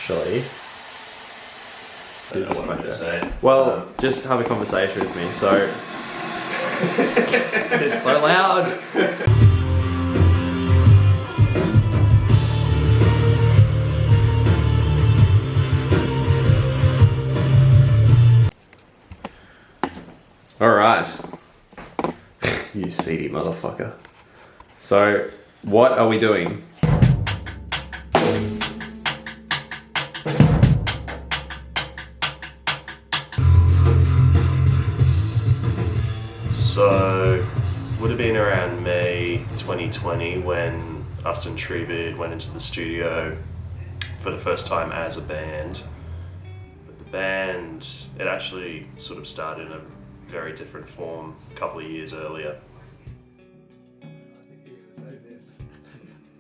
actually. I don't know what I'm going to say. Well, just have a conversation with me, so... It's so loud! Alright. You seedy motherfucker. So, what are we doing? So, would have been around May 2020 when us and Treebeard went into the studio for the first time as a band. But the band, it actually sort of started in a very different form a couple of years earlier.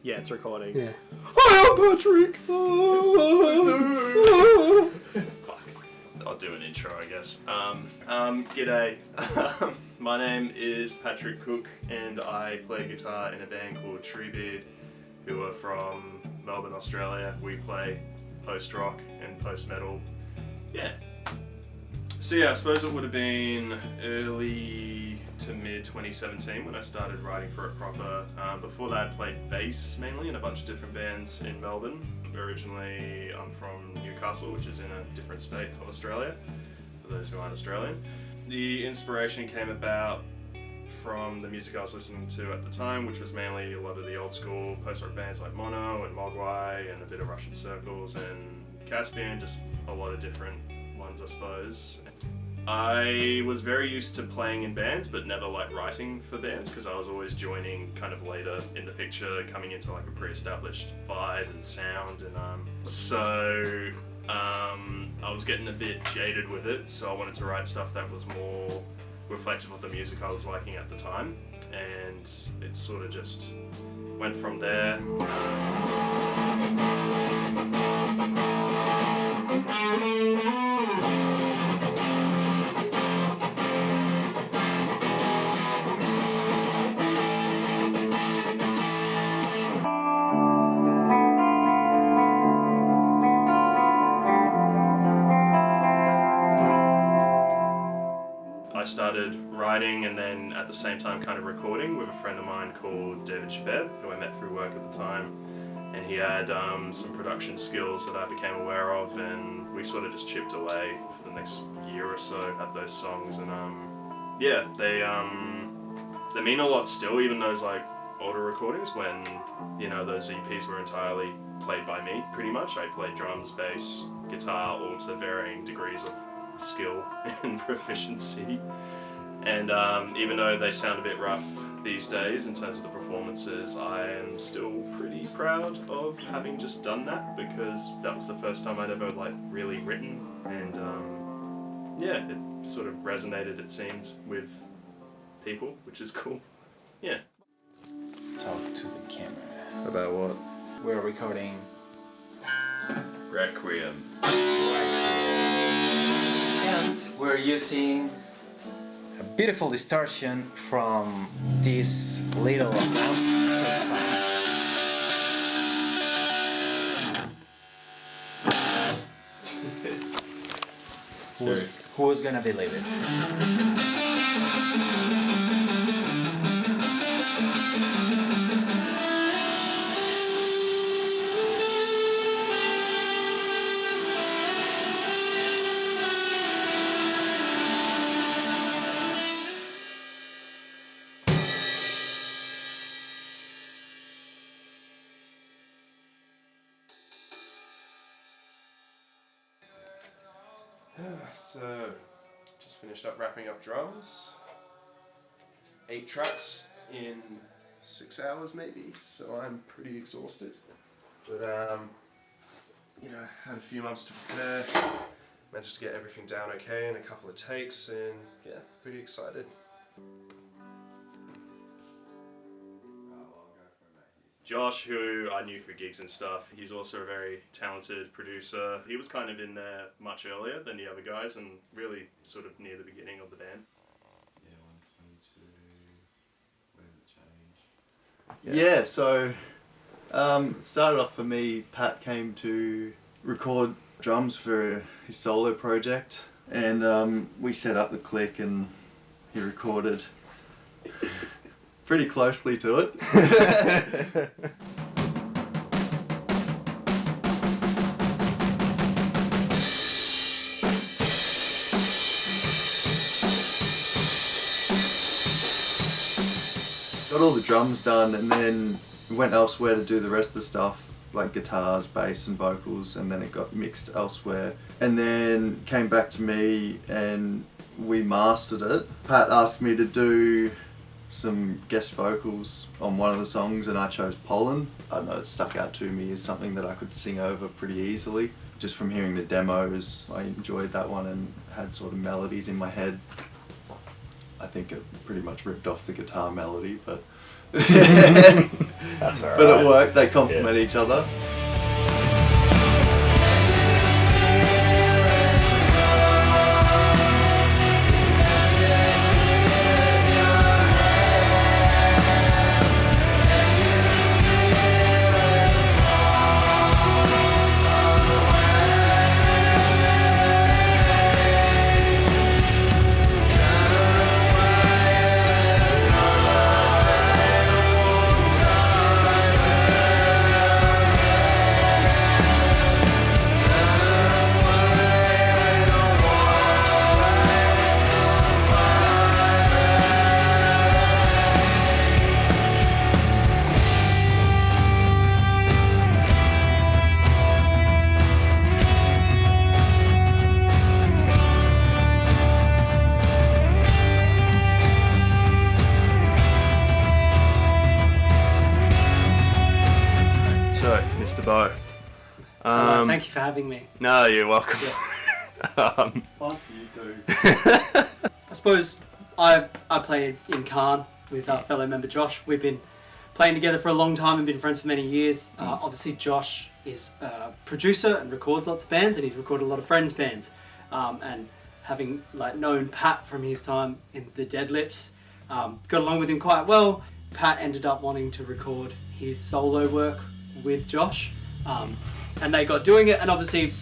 Yeah, it's recording. Yeah. Hi, I'm Patrick! Fuck. I'll do an intro, I guess. G'day. My name is Patrick Cooke and I play guitar in a band called Treebeard, who are from Melbourne, Australia. We play post-rock and post-metal. Yeah. So yeah, I suppose it would have been early to mid 2017 when I started writing for it proper. Before that I played bass mainly in a bunch of different bands in Melbourne. Originally I'm from Newcastle, which is in a different state of Australia, for those who aren't Australian. The inspiration came about from the music I was listening to at the time, which was mainly a lot of the old school post-rock bands like Mono and Mogwai and a bit of Russian Circles and Caspian, just a lot of different ones I suppose. I was very used to playing in bands but never like writing for bands because I was always joining kind of later in the picture, coming into like a pre-established vibe and sound, and so I was getting a bit jaded with it, so I wanted to write stuff that was more reflective of the music I was liking at the time, and it sort of just went from there. I started writing and then at the same time kind of recording with a friend of mine called David Chabeb, who I met through work at the time, and he had some production skills that I became aware of, and we sort of just chipped away for the next year or so at those songs, and yeah, they mean a lot still, even those like older recordings when, you know, those EPs were entirely played by me pretty much. I played drums, bass, guitar, all to varying degrees of skill and proficiency, and even though they sound a bit rough these days in terms of the performances, I am still pretty proud of having just done that, because that was the first time I'd ever like really written, and yeah, it sort of resonated, it seems, with people, which is cool. Yeah. Talk to the camera. About what? We're recording Requiem. and we're using a beautiful distortion from this little amplifier. Who's gonna believe it? So, just finished up wrapping up drums. 8 tracks in 6 hours maybe, so I'm pretty exhausted. But you know, had a few months to prepare, managed to get everything down okay in a couple of takes, and yeah, pretty excited. Josh, who I knew for gigs and stuff, he's also a very talented producer. He was kind of in there much earlier than the other guys and really sort of near the beginning of the band. Yeah, 122, when did it change? Yeah, so it started off for me. Pat came to record drums for his solo project, and we set up the click and he recorded pretty closely to it. Got all the drums done, and then went elsewhere to do the rest of the stuff, like guitars, bass and vocals, and then it got mixed elsewhere. And then came back to me and we mastered it. Pat asked me to do some guest vocals on one of the songs, and I chose Pollen. I don't know, it stuck out to me as something that I could sing over pretty easily. Just from hearing the demos, I enjoyed that one and had sort of melodies in my head. I think it pretty much ripped off the guitar melody, but That's alright. but it worked. They complement each other. So, Mr. Bo. Thank you for having me. No, you're welcome. Fuck you too. I suppose I played in Cairn with our fellow member Josh. We've been playing together for a long time and been friends for many years. Obviously, Josh is a producer and records lots of bands, and he's recorded a lot of friends' bands. And having known Pat from his time in the Dead Lips, got along with him quite well. Pat ended up wanting to record his solo work with Josh, and they got doing it. And obviously,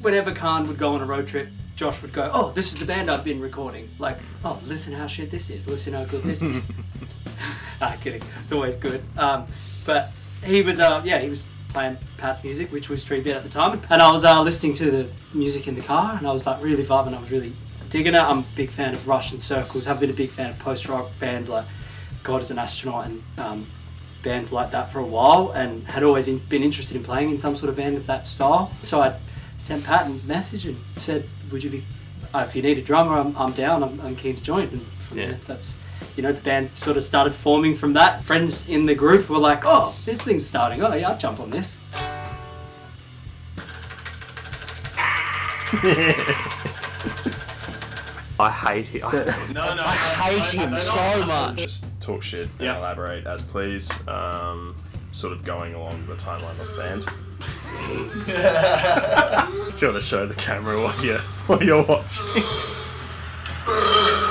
whenever Khan would go on a road trip, Josh would go, "Oh, this is the band I've been recording. Like, oh, listen how shit this is. Listen how good this is." Kidding. It's always good. But he was, he was playing Pat's music, which was Treebeard at the time, and I was listening to the music in the car, and I was like really vibing. I was really digging it. I'm a big fan of Russian Circles. I've been a big fan of post-rock bands like God is an Astronaut and bands like that for a while, and had always been interested in playing in some sort of band of that style. So I sent Pat a message and said, "Would you be, if you need a drummer, I'm down. I'm keen to join." And from there, that's, the band sort of started forming from that. Friends in the group were like, "Oh, this thing's starting. Oh yeah, I'll jump on this." I hate him. I hate him so much. Just talk shit and elaborate as please. Sort of going along the timeline of the band. Do you want to show the camera what you're watching?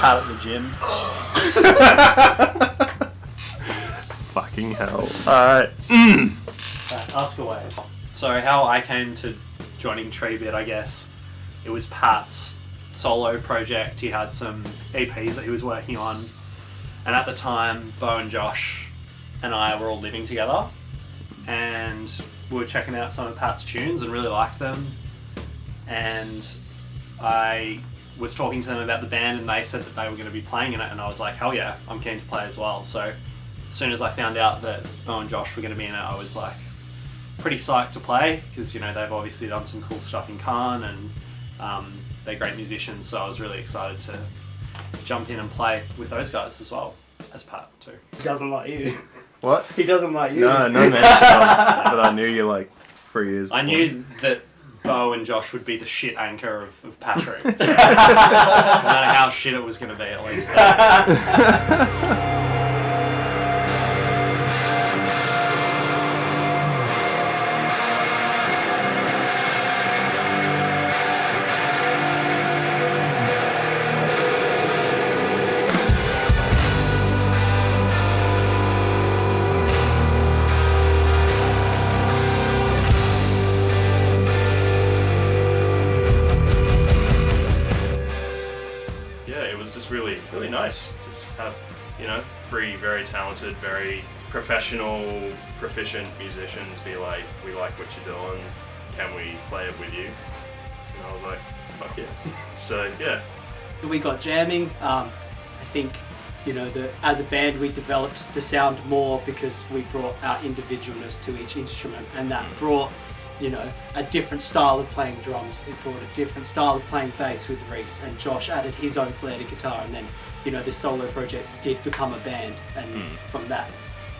Pat at the gym. Fucking hell. Alright. Ask away. So how I came to joining Treebeard, I guess, it was Pat's solo project. He had some EPs that he was working on, and at the time Bo and Josh and I were all living together, and we were checking out some of Pat's tunes and really liked them, and I was talking to them about the band, and they said that they were going to be playing in it, and I was like, hell yeah, I'm keen to play as well. So as soon as I found out that Bo and Josh were going to be in it, I was like pretty psyched to play, because they've obviously done some cool stuff in Cairn, and they're great musicians, so I was really excited to jump in and play with those guys as well, as Pat too. He doesn't like you. What? He doesn't like you. No mention of but I knew you like 3 years I before. knew that Bo and Josh would be the shit anchor of Patrick. So, no matter how shit it was going to be, at least. was really, really nice to just have, you know, 3 very talented, very professional, proficient musicians be like, we like what you're doing, can we play it with you? And I was like, fuck yeah. So yeah. We got jamming. I think, you know, as a band we developed the sound more because we brought our individualness to each instrument, and that brought, you know, a different style of playing drums. It brought a different style of playing bass with Reese, and Josh added his own flair to guitar, and then, you know, this solo project did become a band, and from that,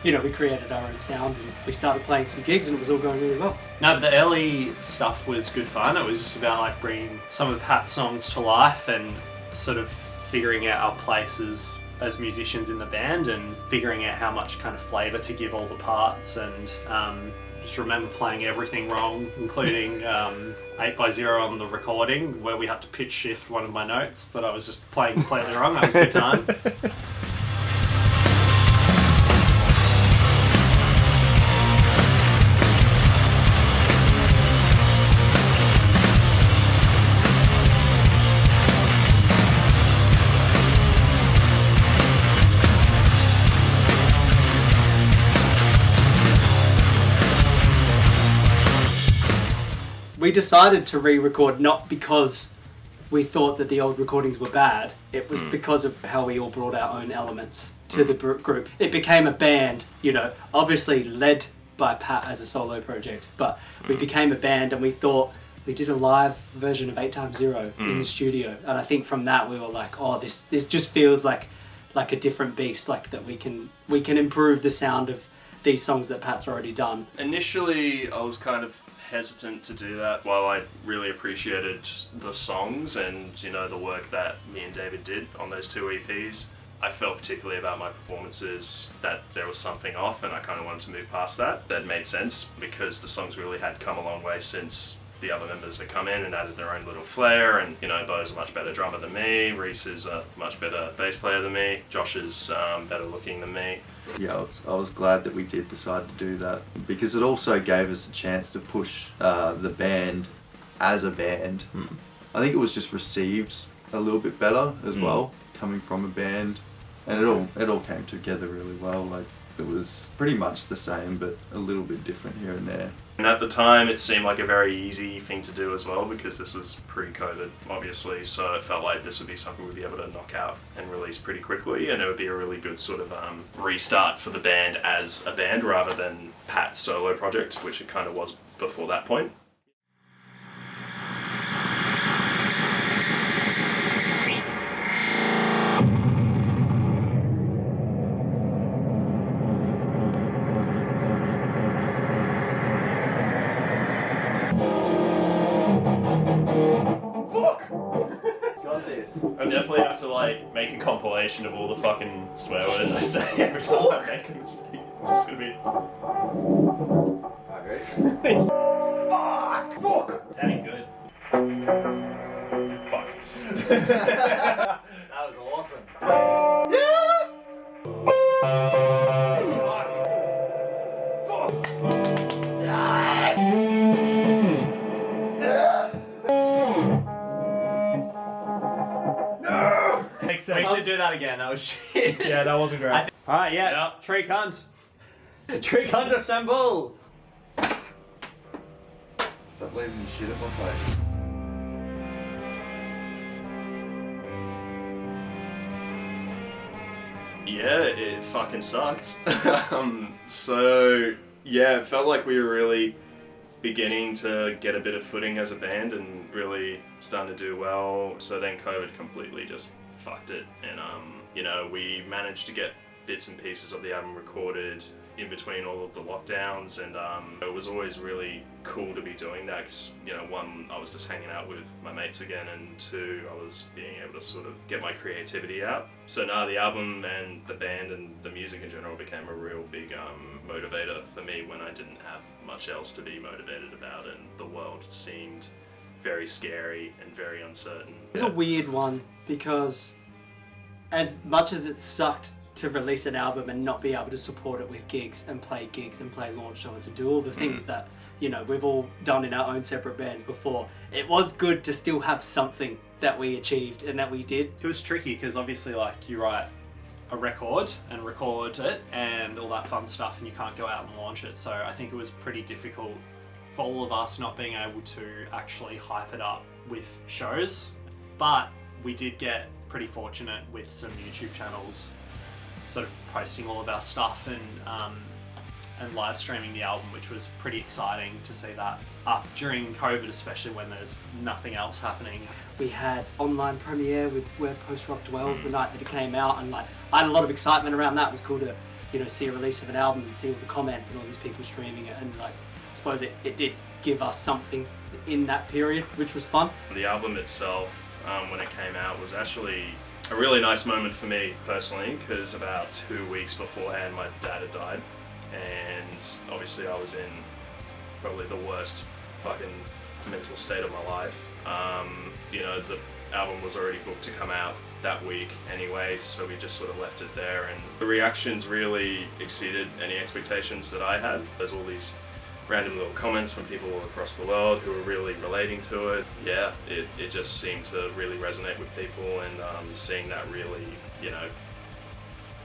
you know, we created our own sound and we started playing some gigs and it was all going really well. No, but the early stuff was good fun. It was just about like bringing some of Pat's songs to life and sort of figuring out our places as musicians in the band and figuring out how much kind of flavour to give all the parts, and just remember playing everything wrong, including 8x0 on the recording where we had to pitch shift one of my notes that I was just playing completely wrong. That was a good time. We decided to re-record not because we thought that the old recordings were bad. It was because of how we all brought our own elements to the group. It became a band, you know, obviously led by Pat as a solo project, but we became a band, and we thought, we did a live version of 8x0 in the studio, and I think from that we were like, oh, this just feels like a different beast, like that we can improve the sound of these songs that Pat's already done. Initially, I was kind of hesitant to do that. While I really appreciated the songs and, you know, the work that me and David did on those 2 EPs, I felt particularly about my performances that there was something off, and I kind of wanted to move past that. That made sense because the songs really had come a long way since the other members had come in and added their own little flair, and, you know, Bo's a much better drummer than me, Reese is a much better bass player than me, Josh is better looking than me. Yeah, I was glad that we did decide to do that, because it also gave us a chance to push the band as a band. I think it was just received a little bit better as well, coming from a band, and it all came together really well. Like, it was pretty much the same, but a little bit different here and there. And at the time, it seemed like a very easy thing to do as well, because this was pre-COVID, obviously, so it felt like this would be something we'd be able to knock out and release pretty quickly, and it would be a really good sort of restart for the band as a band rather than Pat's solo project, which it kind of was before that point. I definitely have to like make a compilation of all the fucking swear words I say every time I make a mistake. It's just gonna be. Alright, Fuck! Fuck! That ain't good. Fuck. That was awesome. We should do that again. That was shit. Yeah, that wasn't great. Alright, yeah. Yeah. Tree cunt. Tree cunt assemble. stop leaving shit at my place. Yeah, it fucking sucked. So yeah, it felt like we were really beginning to get a bit of footing as a band and really starting to do well. So then COVID completely just fucked it, and you know, we managed to get bits and pieces of the album recorded in between all of the lockdowns, and it was always really cool to be doing that because, you know, one, I was just hanging out with my mates again, and two, I was being able to sort of get my creativity out. So now the album and the band and the music in general became a real big motivator for me when I didn't have much else to be motivated about, and the world seemed very scary and very uncertain. It's a weird one because as much as it sucked to release an album and not be able to support it with gigs and play launch shows and do all the things that you know, we've all done in our own separate bands before. It was good to still have something that we achieved and that we did. It was tricky because obviously, like, you write a record and record it and all that fun stuff, and you can't go out and launch it. So I think it was pretty difficult for all of us not being able to actually hype it up with shows. But we did get pretty fortunate with some YouTube channels sort of posting all of our stuff and live streaming the album, which was pretty exciting to see that up during COVID, especially when there's nothing else happening. We had online premiere with Where Post Rock Dwells the night that it came out, and like I had a lot of excitement around that. It was cool to, you know, see a release of an album and see all the comments and all these people streaming it, and like I suppose it did give us something in that period, which was fun. The album itself, when it came out, was actually a really nice moment for me personally, because about 2 weeks beforehand my dad had died, and obviously I was in probably the worst fucking mental state of my life. You know, the album was already booked to come out that week anyway, so we just sort of left it there, and the reactions really exceeded any expectations that I had. There's all these random little comments from people all across the world who were really relating to it. Yeah, it just seemed to really resonate with people, and seeing that really, you know,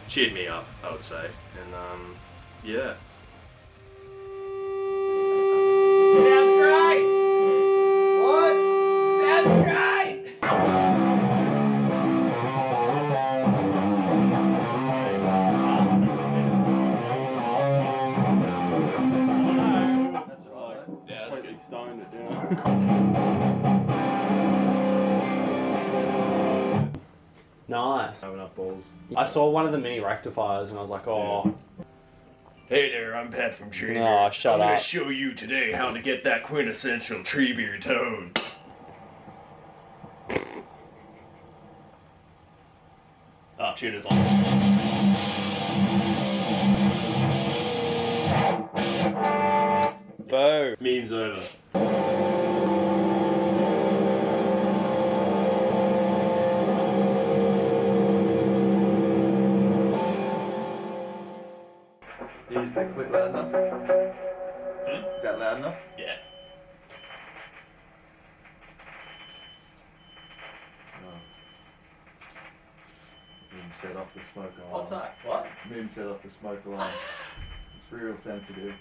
cheered me up, I would say. And yeah. Sounds great! What? Sounds great! That's alright. Yeah, that's good. Stoned at dinner. Nice. Having up balls. I saw one of the mini rectifiers and I was like, oh. Hey there, I'm Pat from Treebeard. Oh, shut I'm gonna up. show you today how to get that quintessential Treebeard tone. Ah, tuner's on. Boo. Meme's over. Is that clip loud enough? Is that loud enough? Yeah. No. Moon set off the smoke alarm. What's that? What? Moon set off the smoke alarm. It's real sensitive.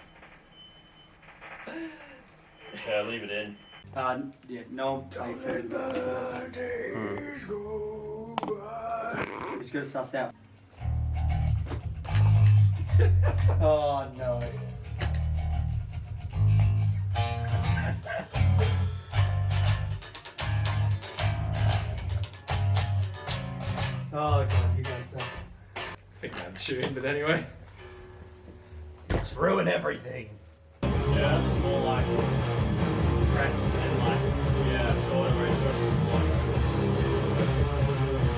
Yeah, leave it in. Yeah, no play for it. It's gonna suss out. Oh no. Oh god, you guys suck. I think I'm chewing, but anyway. Let's ruin everything. Yeah, more like rest and like, yeah, sort of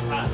Pat.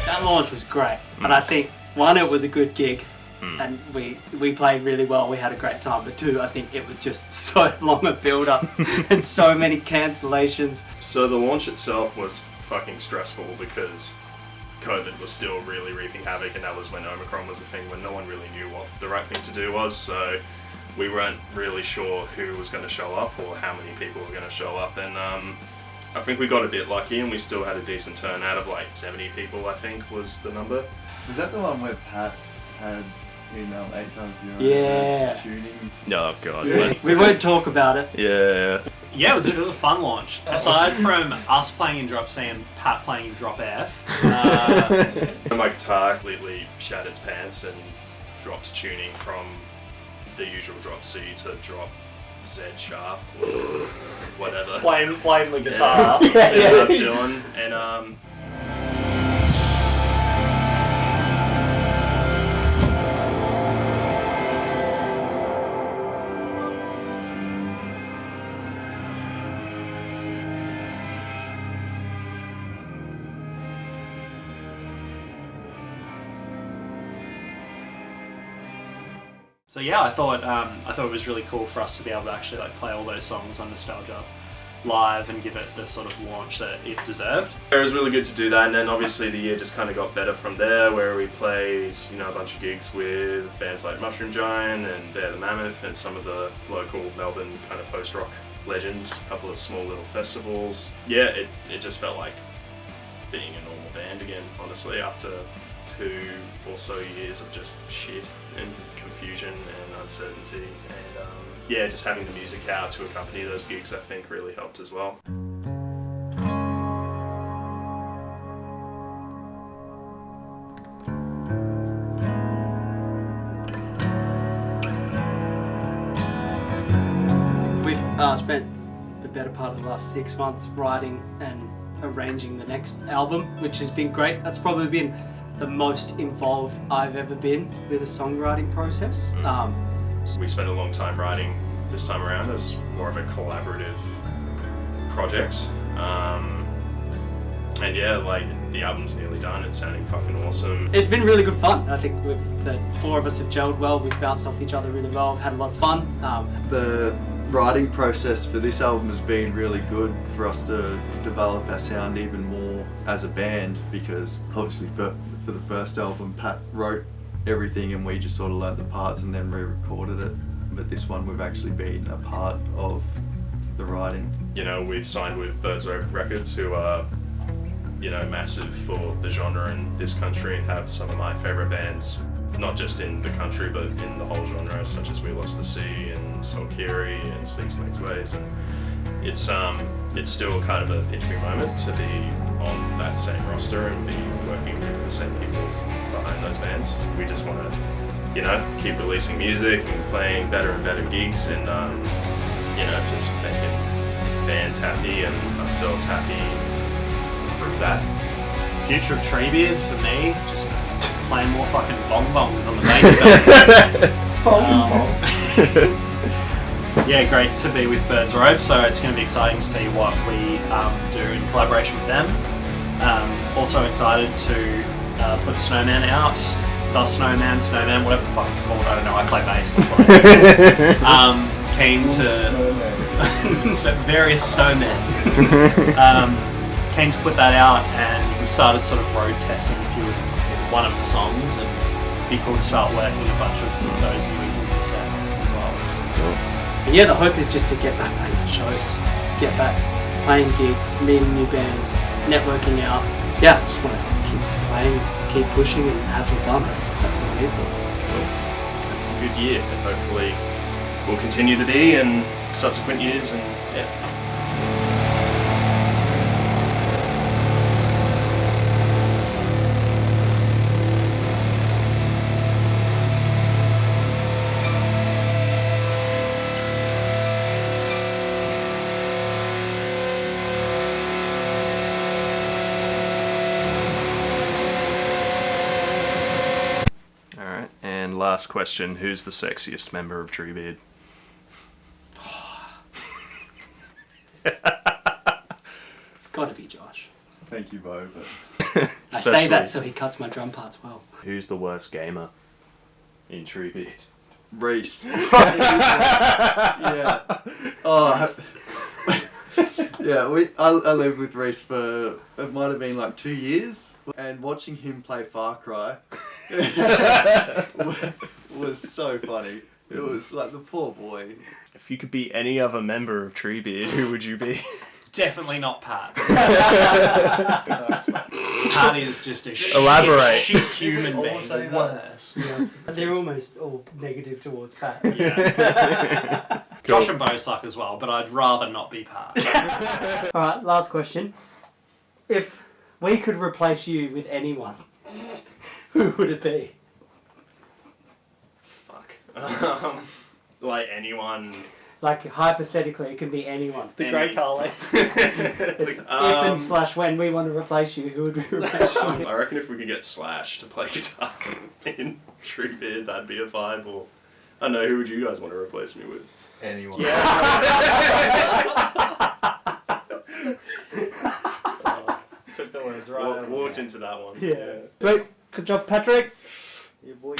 That launch was great, and I think one, it was a good gig, and we played really well. We had a great time. But two, I think it was just so long a build up and so many cancellations. So the launch itself was fucking stressful because COVID was still really wreaking havoc, and that was when Omicron was a thing, when no one really knew what the right thing to do was. So we weren't really sure who was going to show up or how many people were going to show up, and I think we got a bit lucky, and we still had a decent turnout of like 70 people, I think was the number. Was that the one where Pat had email 8x0? Yeah. Tuning. Oh god. We won't talk about it. Yeah. Yeah, it was a fun launch. Aside from us playing in drop C and Pat playing in drop F, My guitar completely shat its pants, and dropped tuning from the usual drop C to drop Z sharp or whatever. Playing the guitar. Ended up doing, and So yeah, I thought it was really cool for us to be able to actually like play all those songs on Nostalgia live and give it the sort of launch that it deserved. it was really good to do that. And then obviously the year just kind of got better from there, where we played, you know, a bunch of gigs with bands like Mushroom Giant and Bear the Mammoth and some of the local Melbourne kind of post-rock legends, a couple of small little festivals. Yeah, it just felt like being a normal band again, honestly, after 2 or so years of just shit and confusion and uncertainty. And yeah, just having the music out to accompany those gigs, I think, really helped as well. We've spent the better part of the last 6 months writing and arranging the next album, which has been great. That's probably been the most involved I've ever been with a songwriting process. We spent a long time writing this time around as more of a collaborative project. And yeah, like the album's nearly done. It's sounding fucking awesome. It's been really good fun. I think the 4 of us have gelled well. We've bounced off each other really well. We've had a lot of fun. The writing process for this album has been really good for us to develop our sound even more as a band, because obviously for the first album Pat wrote everything and we just sort of learnt the parts and then re-recorded it. But this one we've actually been a part of the writing. You know, we've signed with Birds Records, who are, you know, massive for the genre in this country and have some of my favourite bands, not just in the country but in the whole genre, such as We Lost the Sea and Solkiri and Sleeps Makes Ways. And it's still kind of a pinch me moment to be on that same roster and be working with the same people behind those bands. We just want to, you know, keep releasing music and playing better and better gigs, and you know, just making fans happy and ourselves happy through that. Future of Treebeard for me, just playing more fucking bongs on the bass. Yeah, great to be with Birds Robe, so it's going to be exciting to see what we do in collaboration with them. Also excited to put Snowman out, the Snowman, whatever the fuck it's called, I don't know, I play bass, that's what I do. Keen to... various snowmen. Keen to put that out, and we started sort of road testing one of the songs, and it'd be cool to start working a bunch of those newies into the set as well. And yeah, the hope is just to get back playing shows, just to get back playing gigs, meeting new bands, networking out. Yeah, just want to keep playing, keep pushing and having fun. That's what I'm here for. It's a good year, and hopefully will continue to be in subsequent years, and yeah. Alright, and last question, who's the sexiest member of Treebeard? It's got to be Josh. Thank you, Bo. But I say that so he cuts my drum parts well. Who's the worst gamer in Treebeard? Reese. Yeah. Oh. Yeah. I lived with Reese for, it might have been like 2 years, and watching him play Far Cry was so funny. It was like the poor boy. If you could be any other member of Treebeard, who would you be? Definitely not Pat. Pat is just a Elaborate. shit human being. say that. Worse. Yeah. They're almost all negative towards Pat. Yeah. Josh and Bo suck as well, but I'd rather not be Pat. Alright, last question. If we could replace you with anyone, who would it be? Like anyone. Like hypothetically, it can be anyone. The Great Carly. If and slash when we want to replace you, who would we replace you with? I reckon if we could get Slash to play guitar in Treebeard, that'd be a vibe. Or I don't know, who would you guys want to replace me with? Anyone. Took the words right. Walked into that one. Yeah. Great. Good job, Patrick. Yeah, boy.